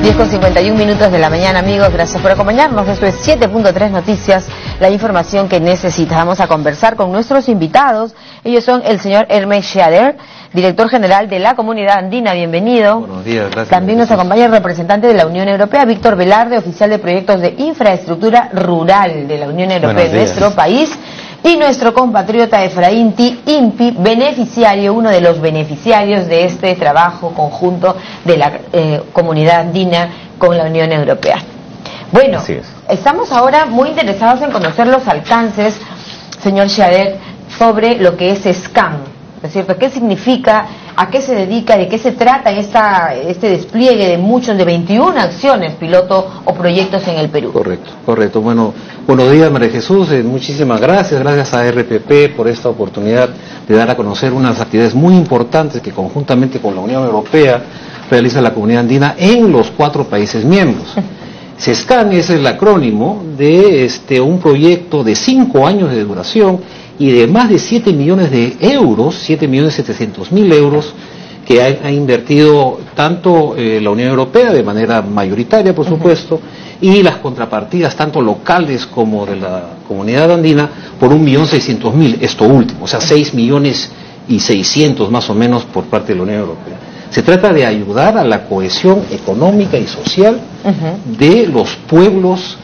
10:51 de la mañana, amigos, gracias por acompañarnos. Esto es 7.3 Noticias, la información que necesitas. Vamos a conversar con nuestros invitados. Ellos son el señor Hermes Schader, director general de la Comunidad Andina. Bienvenido. Buenos días, gracias. También nos acompaña el representante de la Unión Europea, Víctor Velarde, oficial de proyectos de infraestructura rural de la Unión Europea en nuestro país. Y nuestro compatriota Efraín Impi, beneficiario, uno de los beneficiarios de este trabajo conjunto de la Comunidad Andina con la Unión Europea. Bueno, estamos ahora muy interesados en conocer los alcances, señor Schader, sobre lo que es SCAM, ¿no es cierto? ¿Qué significa? ¿A qué se dedica? ¿De qué se trata este despliegue de de 21 acciones piloto o proyectos en el Perú? Correcto. Bueno, buenos días, María Jesús. Muchísimas gracias a RPP por esta oportunidad de dar a conocer unas actividades muy importantes que conjuntamente con la Unión Europea realiza la Comunidad Andina en los 4 países miembros. SCAM es el acrónimo de un proyecto de 5 años de duración y de más de 7 millones de euros, 7.700.000 euros, que ha invertido tanto la Unión Europea de manera mayoritaria, por supuesto, y las contrapartidas, tanto locales como de la Comunidad Andina, por 1.600.000, esto último, o sea, 6.600.000 más o menos por parte de la Unión Europea. Se trata de ayudar a la cohesión económica y social de los pueblos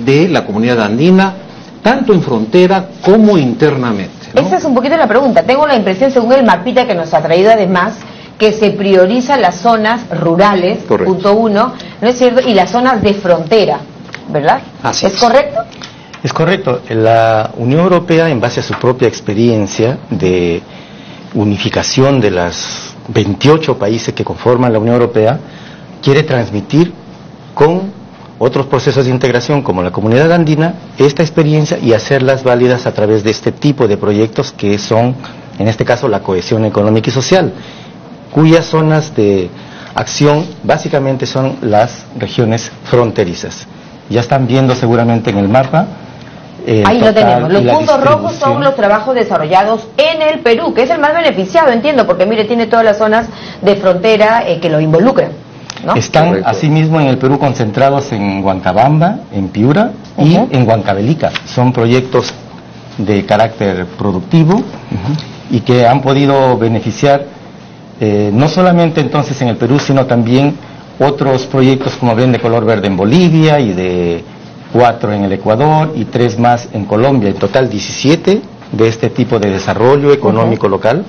de la Comunidad Andina, tanto en frontera como internamente, ¿no? Esa es un poquito la pregunta. Tengo la impresión, según el mapita que nos ha traído además, que se priorizan las zonas rurales, punto 1, ¿no es cierto? Y las zonas de frontera, ¿verdad? Así ¿Es correcto? Es correcto. La Unión Europea, en base a su propia experiencia de unificación de los 28 países que conforman la Unión Europea, quiere transmitir con otros procesos de integración como la Comunidad Andina esta experiencia y hacerlas válidas a través de este tipo de proyectos que son, en este caso, la cohesión económica y social, cuyas zonas de acción básicamente son las regiones fronterizas. Ya están viendo seguramente en el mapa. Ahí lo tenemos. Los puntos rojos son los trabajos desarrollados en el Perú, que es el más beneficiado, entiendo, porque mire, tiene todas las zonas de frontera que lo involucran, ¿no? Están asimismo en el Perú concentrados en Huancabamba, en Piura y en Huancavelica. Son proyectos de carácter productivo y que han podido beneficiar no solamente entonces en el Perú, sino también otros proyectos, como ven, de color verde en Bolivia y de 4 en el Ecuador y 3 más en Colombia. En total 17 de este tipo de desarrollo económico local,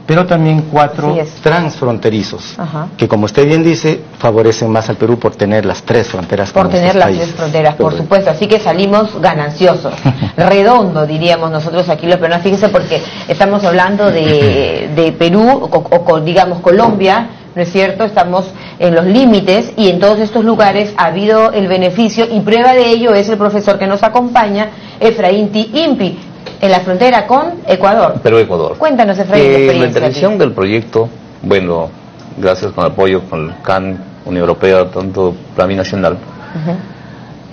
pero también 4 transfronterizos, que, como usted bien dice, favorecen más al Perú por tener las 3 fronteras. Por tener las 3 fronteras, por supuesto. Así que salimos gananciosos. Redondo, diríamos nosotros aquí los peruanos. Fíjense, porque estamos hablando de Perú, o digamos Colombia, ¿no es cierto? Estamos en los límites y en todos estos lugares ha habido el beneficio, y prueba de ello es el profesor que nos acompaña, Efraín Impi, en la frontera con Ecuador. Perú-Ecuador. Cuéntanos, Efraín, tu experiencia. La intervención del proyecto, bueno, gracias con el apoyo con el CAN, Unión Europea, tanto para mí nacional,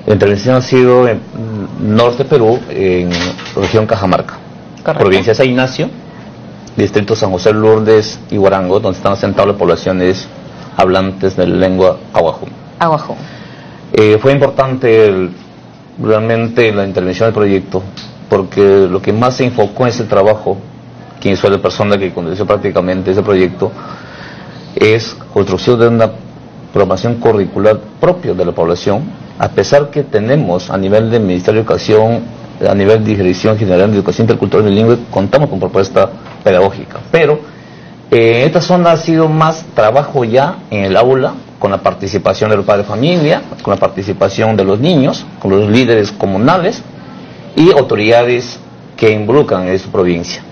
la intervención ha sido en norte Perú, en región Cajamarca, provincia de San Ignacio, distrito San José, Lourdes y Huarango, donde están asentadas las poblaciones hablantes de la lengua aguajún. Fue importante realmente la intervención del proyecto, porque lo que más se enfocó en ese trabajo, quien fue la persona que condució prácticamente ese proyecto, es construcción de una programación curricular propia de la población, a pesar que tenemos a nivel del Ministerio de Educación, a nivel de Dirección General de Educación Intercultural y Bilingüe, contamos con propuesta pedagógica, pero esta zona ha sido más trabajo ya en el aula, con la participación de los padres de familia, con la participación de los niños, con los líderes comunales y autoridades que involucran en esta provincia.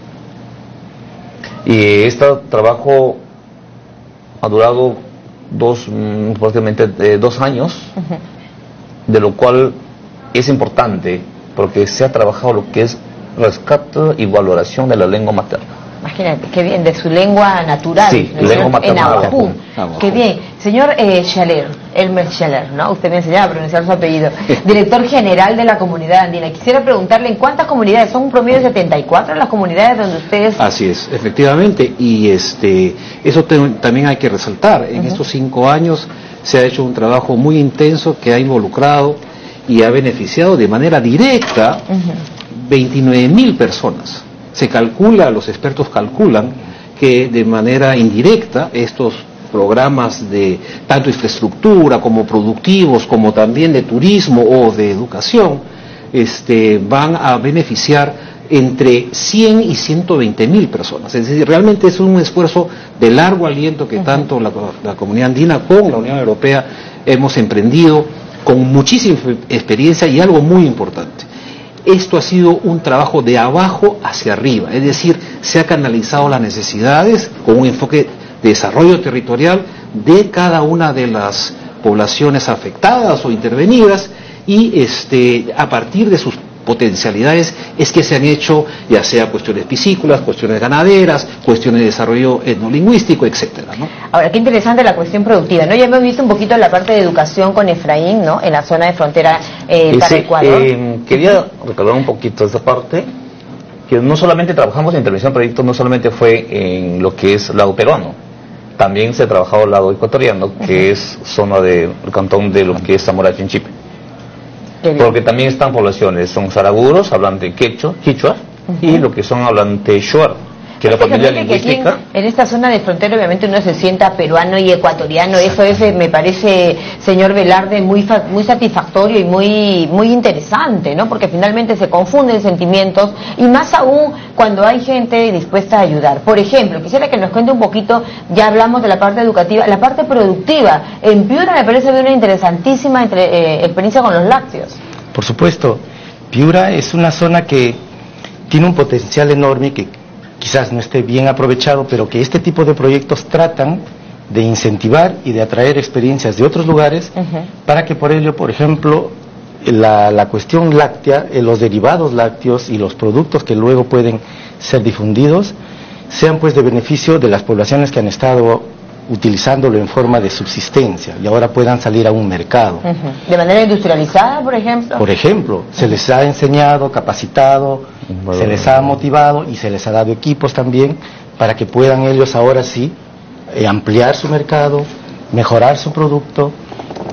Y este trabajo ha durado prácticamente 2 años, de lo cual es importante porque se ha trabajado lo que es rescate y valoración de la lengua materna. Imagínate, qué bien, de su lengua natural, sí, ¿no? lengua En materna. Ahuajún. Qué bien. Señor Scheller, Elmer Scheller, ¿no? Usted me enseñaba a pronunciar su apellido. Director general de la comunidad andina. Quisiera preguntarle, ¿en cuántas comunidades? Son un promedio de 74 las comunidades donde ustedes... Así es, efectivamente, y eso también hay que resaltar. En estos 5 años se ha hecho un trabajo muy intenso que ha involucrado y ha beneficiado de manera directa 29.000 personas. Se calcula, los expertos calculan, que de manera indirecta estos programas de tanto infraestructura como productivos, como también de turismo o de educación, van a beneficiar entre 100 y 120.000 personas. Es decir, realmente es un esfuerzo de largo aliento que tanto la comunidad andina como la Unión Europea hemos emprendido con muchísima experiencia y algo muy importante. Esto ha sido un trabajo de abajo hacia arriba, es decir, se ha canalizado las necesidades con un enfoque de desarrollo territorial de cada una de las poblaciones afectadas o intervenidas y a partir de sus potencialidades es que se han hecho ya sea cuestiones piscícolas, cuestiones ganaderas, cuestiones de desarrollo etnolingüístico, etcétera, ¿no? Ahora, qué interesante la cuestión productiva, ¿no? Ya hemos visto un poquito la parte de educación con Efraín, ¿no? En la zona de frontera para Ecuador. Quería recordar un poquito esa parte, que no solamente trabajamos en intervención de proyectos, no solamente fue en lo que es lado peruano, también se ha trabajado el lado ecuatoriano, que es zona del cantón de lo que es Zamora Chinchipe. Porque también están poblaciones, son saraguros, hablantes quichua, y lo que son hablantes shuar, que es la familia lingüística. En esta zona de frontera obviamente uno se sienta peruano y ecuatoriano, eso es, me parece, señor Velarde, muy satisfactorio y muy interesante, ¿no? Porque finalmente se confunden sentimientos y más aún cuando hay gente dispuesta a ayudar. Por ejemplo, quisiera que nos cuente un poquito, ya hablamos de la parte educativa, la parte productiva. En Piura me parece una interesantísima experiencia con los lácteos. Por supuesto, Piura es una zona que tiene un potencial enorme que quizás no esté bien aprovechado, pero que este tipo de proyectos tratan de incentivar y de atraer experiencias de otros lugares para que por ello, por ejemplo, la cuestión láctea, los derivados lácteos y los productos que luego pueden ser difundidos sean pues de beneficio de las poblaciones que han estado utilizándolo en forma de subsistencia y ahora puedan salir a un mercado. ¿De manera industrializada, por ejemplo? Por ejemplo, se les ha enseñado, capacitado, se les ha motivado y se les ha dado equipos también para que puedan ellos ahora sí ampliar su mercado, mejorar su producto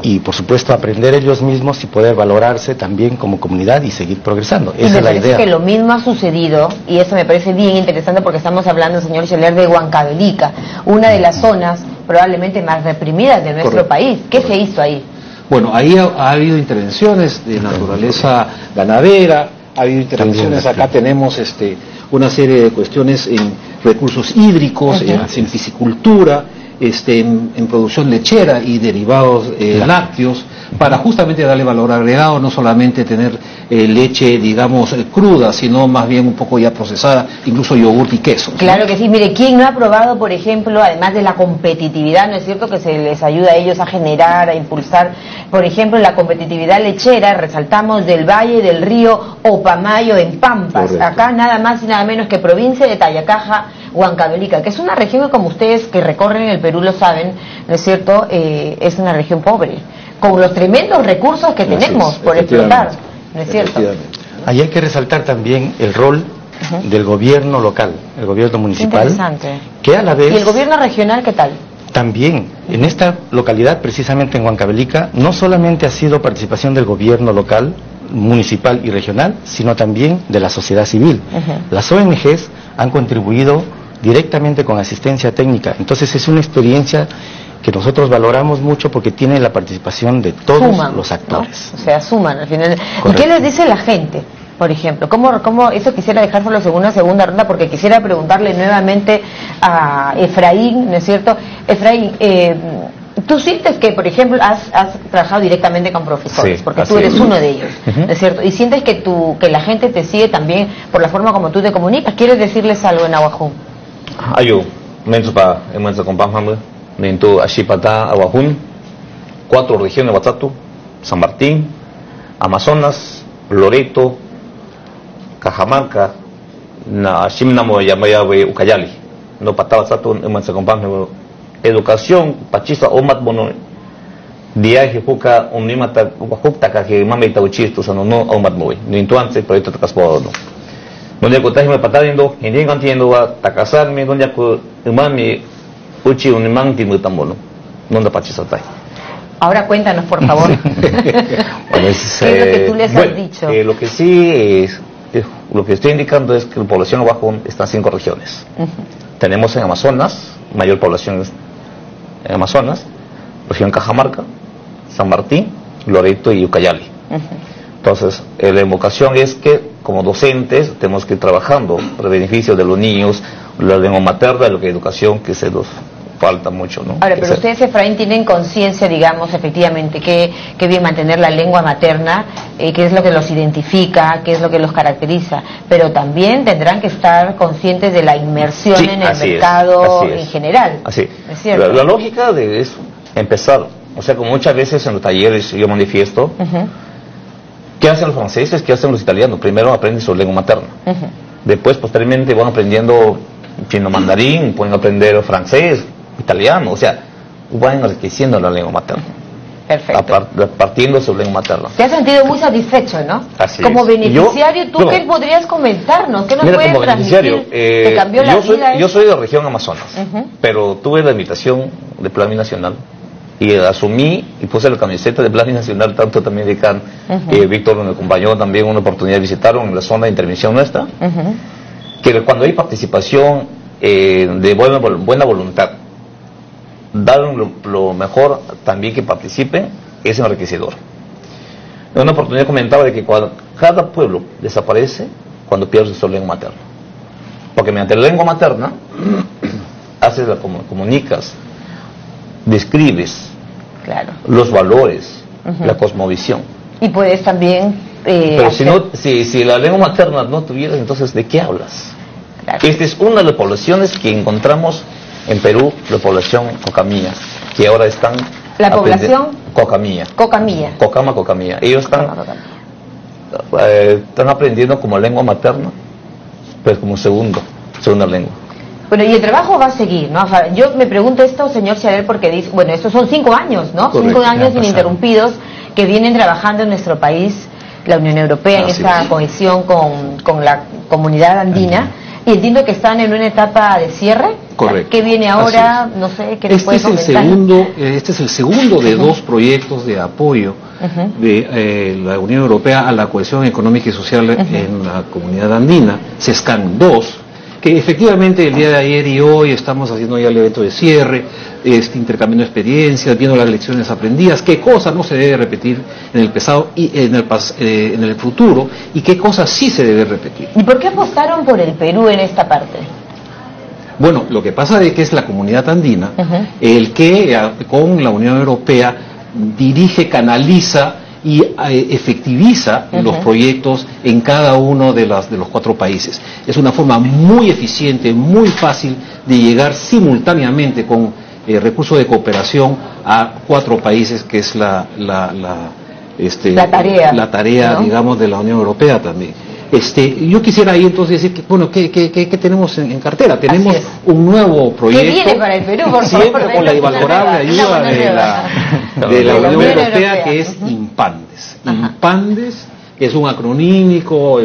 y por supuesto aprender ellos mismos y poder valorarse también como comunidad y seguir progresando. Esa es la idea. Me parece que lo mismo ha sucedido y eso me parece bien interesante porque estamos hablando, señor Scheller, de Huancavelica, una de las zonas probablemente más reprimidas de nuestro país. ¿Qué se hizo ahí? Bueno, ahí ha habido intervenciones de naturaleza ganadera, ha habido intervenciones, acá tenemos una serie de cuestiones en recursos hídricos, en piscicultura, en producción lechera y derivados lácteos, para justamente darle valor agregado, no solamente tener leche, digamos, cruda, sino más bien un poco ya procesada, incluso yogur y queso. Claro, ¿no? Que sí, mire, ¿quién no ha probado, por ejemplo, además de la competitividad, no es cierto que se les ayuda a ellos a generar, a impulsar, por ejemplo, la competitividad lechera, resaltamos del valle del río Opamayo en Pampas, correcto. Acá nada más y nada menos que provincia de Tayacaja, Huancavelica, que es una región que, como ustedes que recorren el Perú lo saben, ¿no es cierto?, es una región pobre, con los tremendos recursos que tenemos por explotar, ¿no es cierto? Ahí hay que resaltar también el rol del gobierno local, el gobierno municipal, que a la vez... ¿Y el gobierno regional qué tal? También, en esta localidad, precisamente en Huancavelica, no solamente ha sido participación del gobierno local, municipal y regional, sino también de la sociedad civil. Las ONGs han contribuido directamente con asistencia técnica, entonces es una experiencia que nosotros valoramos mucho porque tiene la participación de todos los actores, ¿no? O sea, suman al final. Correcto. ¿Y qué les dice la gente, por ejemplo? ¿Cómo eso quisiera dejárselo en una segunda ronda? Porque quisiera preguntarle nuevamente a Efraín, ¿no es cierto? Efraín, tú sientes que, por ejemplo, has trabajado directamente con profesores, porque tú eres uno de ellos, ¿no es cierto? Y sientes que la gente te sigue también por la forma como tú te comunicas. ¿Quieres decirles algo en Ahuajún? Ayo, mensupa, compás Nento Ashipata, Ahuajún, 4 regiones de Huatzatu, San Martín, Amazonas, Loreto, Cajamarca na shimnamo yamayawe ukayali no pataba satu emanse compame educación pachisa omat bono viaje huka unimata hukta ka que mame tauchisto sano no omat moy ni entonces proyecto takaspo no donde cotaje me patadiendo hindi entiendo va takasarme donde ko mami uchi unimang timutambono no pachisa tai. Ahora cuéntanos, por favor. Bueno, ¿qué es lo que tú les has dicho? Lo que sí lo que estoy indicando es que la población abajo está en 5 regiones. Tenemos en Amazonas, mayor población en Amazonas, región Cajamarca, San Martín, Loreto y Ucayali. Entonces, la invocación es que como docentes tenemos que ir trabajando por el beneficio de los niños, la lengua materna, lo que educación que se nos falta mucho, ¿no? Ahora, pero ustedes, Efraín, tienen conciencia, digamos, efectivamente, que bien mantener la lengua materna, qué es lo que los identifica, qué es lo que los caracteriza, pero también tendrán que estar conscientes de la inmersión en el mercado en general. Así es. La lógica de eso, empezar, o sea, como muchas veces en los talleres yo manifiesto, ¿qué hacen los franceses? ¿Qué hacen los italianos? Primero aprenden su lengua materna. Después, posteriormente, van aprendiendo chino mandarín, pueden aprender francés, italiano, o sea, van enriqueciendo la lengua materna. Perfecto. Partiendo de su lengua materna. Te has sentido muy satisfecho, ¿no? Así como es. beneficiario, ¿tú qué podrías comentarnos? ¿Qué nos puedes como beneficiario, ¿Te cambió la vida? Yo soy de la región Amazonas, pero tuve la invitación de Plan Binacional y asumí y puse la camiseta de Plan Binacional, tanto también de CAN, Víctor me acompañó también una oportunidad de visitarlo en la zona de intervención nuestra, que cuando hay participación de buena voluntad, dar lo mejor también que participen, es enriquecedor. En una oportunidad comentaba de que cada pueblo desaparece cuando pierde su lengua materna, porque mediante la lengua materna comunicas, describes los valores, la cosmovisión, y puedes también pero si la lengua materna no tuvieras, entonces ¿de qué hablas? Esta es una de las poblaciones que encontramos en Perú, la población cocamilla, que ahora están... ¿La población? Cocamilla. Cocamilla. Ellos están aprendiendo como lengua materna, pero como segunda lengua. Bueno, y el trabajo va a seguir, ¿no? O sea, yo me pregunto esto, señor Ciader, porque dice, bueno, estos son 5 años, ¿no? Correcto, 5 años ininterrumpidos que vienen trabajando en nuestro país, la Unión Europea, en esta cohesión con la comunidad andina. Y entiendo que están en una etapa de cierre. Correcto. ¿Qué viene ahora? No sé, ¿qué les puede comentar? Este es el segundo de 2 proyectos de apoyo de la Unión Europea a la cohesión económica y social en la comunidad andina, CESCAN 2, que efectivamente el día de ayer y hoy estamos haciendo ya el evento de cierre, intercambiando experiencias, viendo las lecciones aprendidas, qué cosas no se debe repetir en el pasado y en el futuro, y qué cosas sí se debe repetir. ¿Y por qué apostaron por el Perú en esta parte? Bueno, lo que pasa es que es la comunidad andina el que con la Unión Europea dirige, canaliza y efectiviza los proyectos en cada uno de los 4 países. Es una forma muy eficiente, muy fácil de llegar simultáneamente con recursos de cooperación a 4 países, que es la tarea, ¿no?, digamos, de la Unión Europea también. Yo quisiera ahí entonces decir que, bueno, ¿qué tenemos en cartera? Tenemos un nuevo proyecto. ¿Qué viene para el Perú, por siempre favor? con la invalorable ayuda de la Unión Europea, que es IMPANDES. IMPANDES es un acronímico,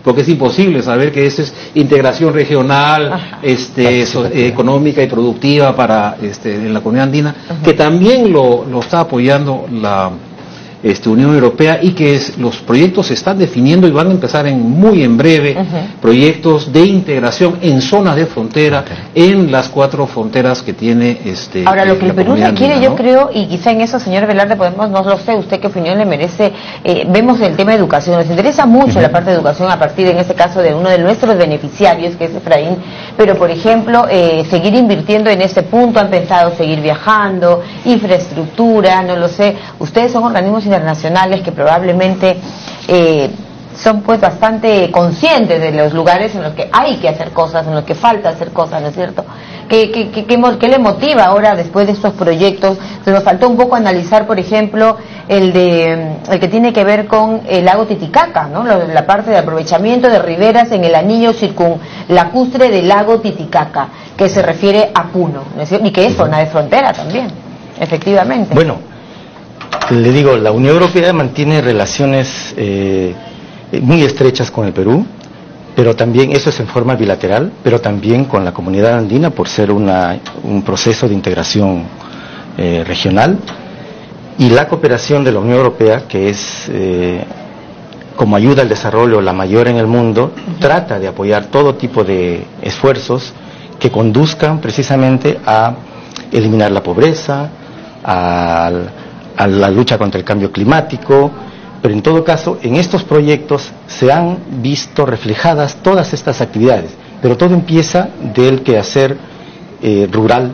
porque es imposible saber que eso es integración regional, económica y productiva para en la comunidad andina, que también lo está apoyando la Unión Europea, y que los proyectos se están definiendo y van a empezar muy en breve, proyectos de integración en zonas de frontera, en las 4 fronteras que tiene Ahora, lo que el Perú requiere, ¿no? Yo creo, y quizá en eso, señor Velarde, podemos, no lo sé, usted qué opinión le merece, vemos el tema de educación, nos interesa mucho la parte de educación a partir, en este caso, de uno de nuestros beneficiarios, que es Efraín, pero, por ejemplo, seguir invirtiendo en este punto, han pensado seguir viajando, infraestructura, no lo sé, ustedes son organismos internacionales que probablemente son pues bastante conscientes de los lugares en los que hay que hacer cosas, en los que falta hacer cosas, ¿no es cierto? ¿Qué le motiva ahora después de estos proyectos? Se nos faltó un poco analizar, por ejemplo, el que tiene que ver con el lago Titicaca, ¿no? La parte de aprovechamiento de riberas en el anillo circunlacustre del lago Titicaca, que se refiere a Puno, ¿no es cierto? Y que es zona de frontera también, efectivamente. Bueno, le digo, la Unión Europea mantiene relaciones muy estrechas con el Perú, pero también, eso es en forma bilateral, pero también con la comunidad andina por ser un proceso de integración regional, y la cooperación de la Unión Europea, que es como ayuda al desarrollo la mayor en el mundo, trata de apoyar todo tipo de esfuerzos que conduzcan precisamente a eliminar la pobreza, a la lucha contra el cambio climático, pero en todo caso, en estos proyectos se han visto reflejadas todas estas actividades, pero todo empieza del quehacer rural,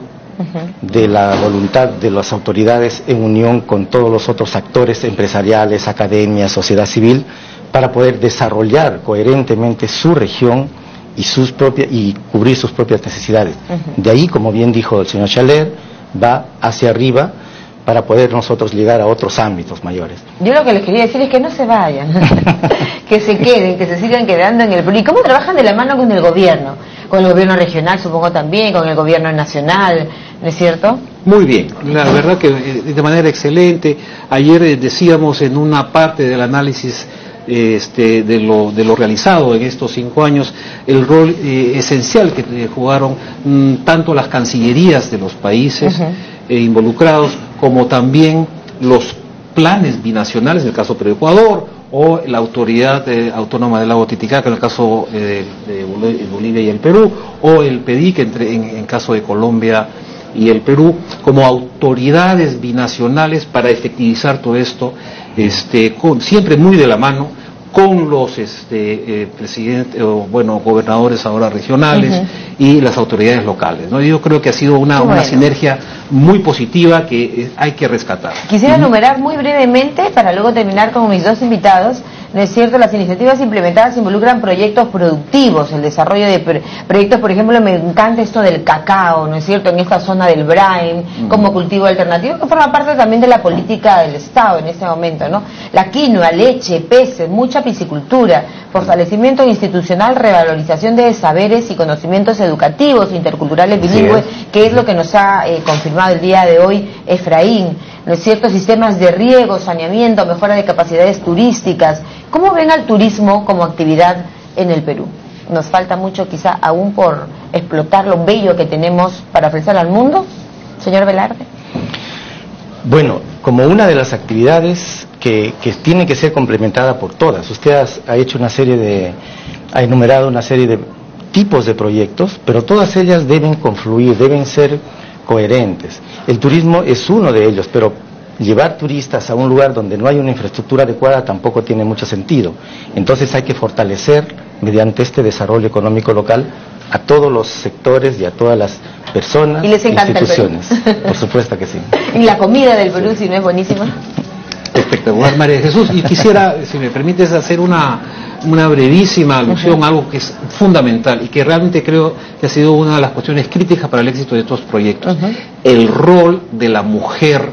de la voluntad de las autoridades en unión con todos los otros actores empresariales, academia, sociedad civil, para poder desarrollar coherentemente su región y cubrir sus propias necesidades. De ahí, como bien dijo el señor Chaler, va hacia arriba para poder nosotros llegar a otros ámbitos mayores. Yo lo que les quería decir es que no se vayan, que se queden, que se sigan quedando en el Perú. ¿Y cómo trabajan de la mano con el gobierno? Con el gobierno regional, supongo también, con el gobierno nacional, ¿no es cierto? Muy bien, la verdad que de manera excelente. Ayer decíamos en una parte del análisis de lo realizado en estos 5 años, el rol esencial que jugaron tanto las cancillerías de los países involucrados, como también los planes binacionales, en el caso Perú-Ecuador, o la Autoridad Autónoma del Lago Titicaca, en el caso de Bolivia y el Perú, o el PEDIC en caso de Colombia y el Perú, como autoridades binacionales para efectivizar todo esto, siempre muy de la mano con los presidentes, gobernadores ahora regionales y las autoridades locales, ¿no? Yo creo que ha sido una sinergia muy positiva que hay que rescatar. Quisiera enumerar muy brevemente, para luego terminar con mis dos invitados, ¿no es cierto? Las iniciativas implementadas involucran proyectos productivos, el desarrollo de proyectos, por ejemplo, me encanta esto del cacao, ¿no es cierto?, en esta zona del Brain, como cultivo alternativo, que forma parte también de la política del Estado en este momento, ¿no? La quinoa, leche, peces, mucha piscicultura, fortalecimiento institucional, revalorización de saberes y conocimientos educativos, interculturales, bilingües, que es lo que nos ha confirmado el día de hoy Efraín, ¿no es cierto? Sistemas de riego, saneamiento, mejora de capacidades turísticas. ¿Cómo ven al turismo como actividad en el Perú? Nos falta mucho quizá aún por explotar lo bello que tenemos para ofrecer al mundo, señor Velarde. Bueno, como una de las actividades que tiene que ser complementada por todas. Usted ha enumerado una serie de tipos de proyectos, pero todas ellas deben confluir, deben ser coherentes. El turismo es uno de ellos, pero llevar turistas a un lugar donde no hay una infraestructura adecuada tampoco tiene mucho sentido. Entonces hay que fortalecer, mediante este desarrollo económico local, a todos los sectores y a todas las personas e instituciones. El Perú. Por supuesto que sí. Y la comida del Perú, si no es buenísima. Espectacular, María Jesús. Y quisiera, si me permites, hacer una brevísima alusión a algo que es fundamental y que realmente creo que ha sido una de las cuestiones críticas para el éxito de estos proyectos. El rol de la mujer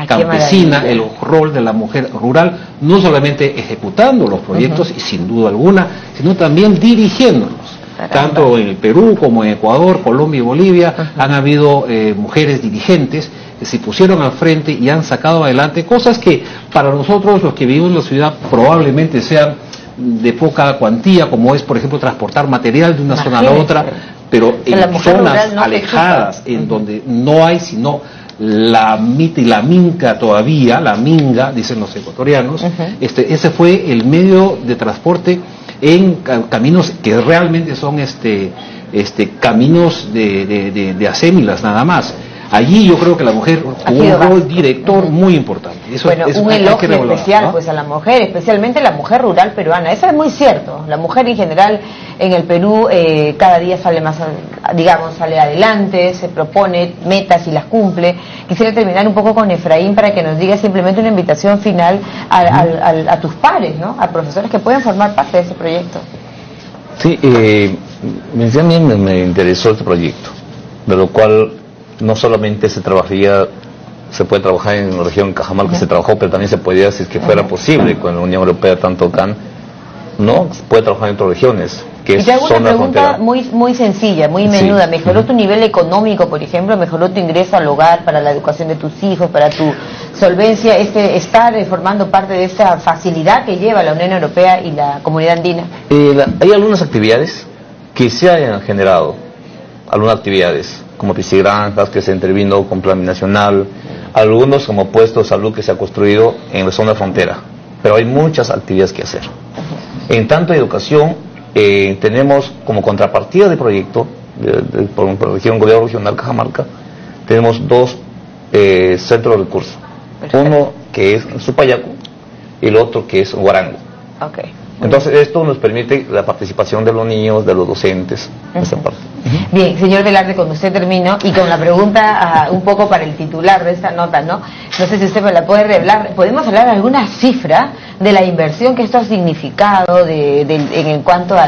campesina, el rol de la mujer rural, no solamente ejecutando los proyectos y sin duda alguna, sino también dirigiéndolos. Tanto en el Perú como en Ecuador, Colombia y Bolivia han habido mujeres dirigentes que se pusieron al frente y han sacado adelante cosas que para nosotros, los que vivimos en la ciudad, probablemente sean de poca cuantía, como es, por ejemplo, transportar material de una zona a la otra, pero en zonas alejadas, en donde no hay sino la mita y la minca todavía, la minga, dicen los ecuatorianos, ese fue el medio de transporte en caminos que realmente son caminos de acémilas nada más. Allí yo creo que la mujer jugó un rol director muy importante. Eso, bueno, un elogio especial, ¿no?, pues a la mujer, especialmente la mujer rural peruana. Eso es muy cierto. La mujer en general en el Perú cada día sale más, sale adelante, se propone metas y las cumple. Quisiera terminar un poco con Efraín para que nos diga simplemente una invitación final a tus pares, ¿no?, a profesores que pueden formar parte de ese proyecto. Sí, a mí me interesó este proyecto, de lo cual no solamente se trabajaría se puede trabajar en la región Cajamarca, se trabajó, pero también se podía, si es que fuera posible, con la Unión Europea, tanto CAN, no, se puede trabajar en otras regiones. Que y te hago una pregunta muy sencilla, muy menuda. ¿Mejoró tu nivel económico, por ejemplo? ¿Mejoró tu ingreso al hogar para la educación de tus hijos, para tu solvencia, estar formando parte de esta facilidad que lleva la Unión Europea y la Comunidad Andina? Hay algunas actividades que se han generado, algunas actividades como piscigranjas que se intervino con plan nacional, algunos como puestos de salud que se ha construido en la zona frontera, pero hay muchas actividades que hacer. En tanto educación, tenemos como contrapartida del proyecto por región, gobierno regional Cajamarca, tenemos 2 centros de recursos. Perfecto. Uno que es Supayacu y el otro que es Huarango. Okay. Entonces esto nos permite la participación de los niños, de los docentes, esa parte. Bien, señor Velarde, con usted termino y con la pregunta un poco para el titular de esta nota, ¿no? No sé si usted me la puede revelar. ¿Podemos hablar de alguna cifra de la inversión que esto ha significado en cuanto a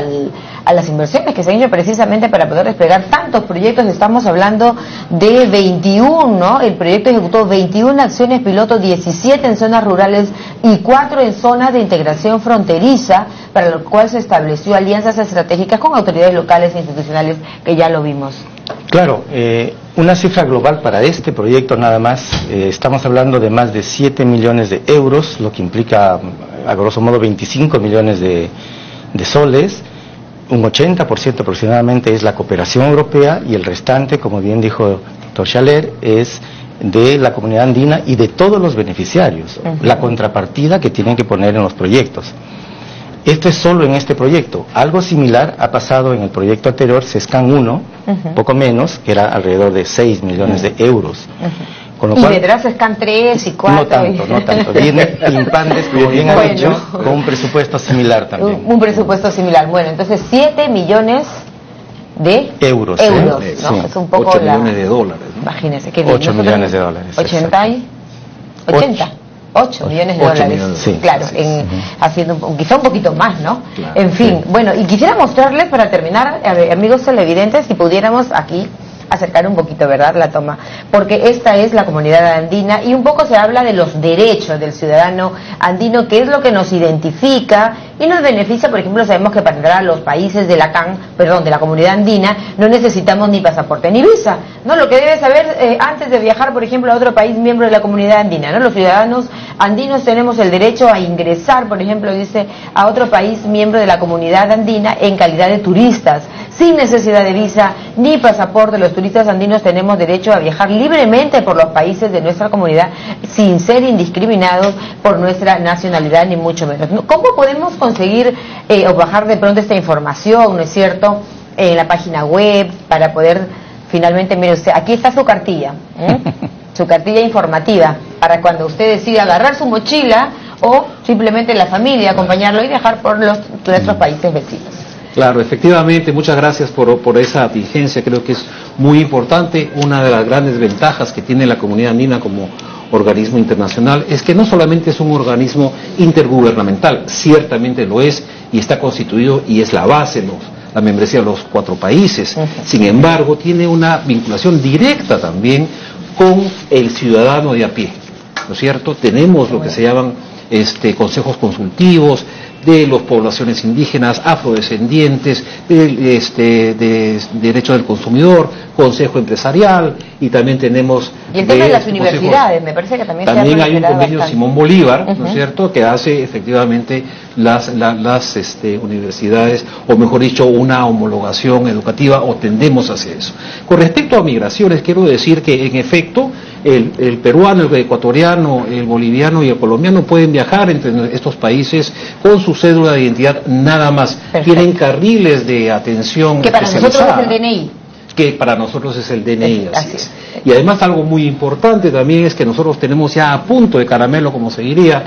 las inversiones que se han hecho precisamente para poder desplegar tantos proyectos? Estamos hablando de 21, ¿no? El proyecto ejecutó 21 acciones piloto, 17 en zonas rurales y 4 en zonas de integración fronteriza, para lo cual se estableció alianzas estratégicas con autoridades locales e institucionales, que ya lo vimos. Claro, una cifra global para este proyecto nada más, estamos hablando de más de 7 millones de euros, lo que implica a grosso modo 25 millones de soles. Un 80% aproximadamente es la cooperación europea y el restante, como bien dijo el doctor Schaller, es de la comunidad andina y de todos los beneficiarios, la contrapartida que tienen que poner en los proyectos. Esto es solo en este proyecto. Algo similar ha pasado en el proyecto anterior, SESCAN 1, poco menos, que era alrededor de 6 millones de euros. Con lo cual, y detrás SESCAN 3 y 4. No tanto. Viene Impandes, como bien ha dicho, con un presupuesto similar también. Un presupuesto similar. Bueno, entonces 7 millones de euros, ¿no? Sí. Es un poco 8 millones de dólares, ¿no? Imagínense que 8 millones de dólares. 80 8 millones de dólares, millones, sí, claro, sí, haciendo quizá un poquito más, ¿no? Claro, en fin, bueno, y quisiera mostrarles para terminar, amigos televidentes, si pudiéramos aquí acercar un poquito, ¿verdad?, la toma, porque esta es la comunidad andina y un poco se habla de los derechos del ciudadano andino, que es lo que nos identifica y nos beneficia. Por ejemplo, sabemos que para entrar a los países de de la comunidad andina, no necesitamos ni pasaporte ni visa, ¿no? Lo que debe saber antes de viajar, por ejemplo, a otro país miembro de la comunidad andina, ¿no? Los ciudadanos andinos tenemos el derecho a ingresar, por ejemplo, dice, a otro país miembro de la comunidad andina en calidad de turistas, sin necesidad de visa ni pasaporte. Los turistas andinos tenemos derecho a viajar libremente por los países de nuestra comunidad sin ser indiscriminados por nuestra nacionalidad, ni mucho menos. ¿Cómo podemos conseguir o bajar de pronto esta información, no es cierto, en la página web para poder finalmente, mire usted, aquí está su cartilla, su cartilla informativa, para cuando usted decida agarrar su mochila o simplemente la familia, acompañarlo y viajar por nuestros países vecinos? Claro, efectivamente, muchas gracias por esa diligencia, creo que es muy importante. Una de las grandes ventajas que tiene la comunidad andina como organismo internacional es que no solamente es un organismo intergubernamental, ciertamente lo es y está constituido y es la base, la membresía de los 4 países, sin embargo tiene una vinculación directa también con el ciudadano de a pie, ¿no es cierto? Tenemos lo que se llaman consejos consultivos de las poblaciones indígenas, afrodescendientes, de derecho del consumidor, consejo empresarial, y también tenemos... Y el tema de las universidades, me parece que también hay un convenio bastante. Simón Bolívar, ¿no es cierto?, que hace efectivamente las universidades, o mejor dicho, una homologación educativa, o tendemos hacia eso. Con respecto a migraciones, quiero decir que en efecto el peruano, el ecuatoriano, el boliviano y el colombiano pueden viajar entre estos países con su cédula de identidad nada más. Perfecto. Tienen carriles de atención que para nosotros es el DNI. Que para nosotros es el DNI, así es. Y además algo muy importante también es que nosotros tenemos ya a punto de caramelo, como se diría,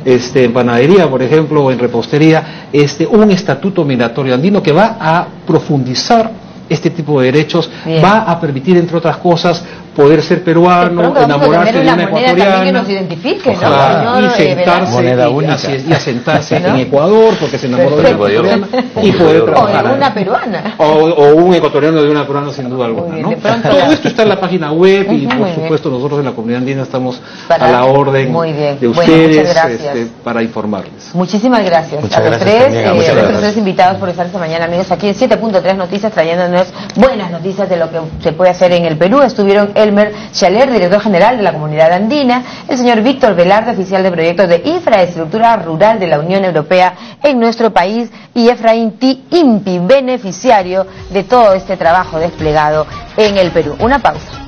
en panadería, por ejemplo, o en repostería, un estatuto migratorio andino que va a profundizar este tipo de derechos. Bien. Va a permitir, entre otras cosas, poder ser peruano, enamorarse de una ecuatoriana, que nos identifique, ¿no? Señor, y sentarse moneda única. y asentarse en Ecuador porque se enamoró de una ecuatoriana y poder trabajar. O de una peruana. O un ecuatoriano de una peruana sin duda alguna, ¿no? Todo esto está en la página web y por supuesto nosotros en la comunidad andina estamos a la orden de ustedes para informarles. Muchísimas gracias a los tres invitados por estar esta mañana, amigos, aquí en 7.3 Noticias, trayéndonos buenas noticias de lo que se puede hacer en el Perú. Estuvieron Elmer Schaller, director general de la Comunidad Andina, el señor Víctor Velarde, oficial de proyectos de infraestructura rural de la Unión Europea en nuestro país, y Efraín T. Impi, beneficiario de todo este trabajo desplegado en el Perú. Una pausa.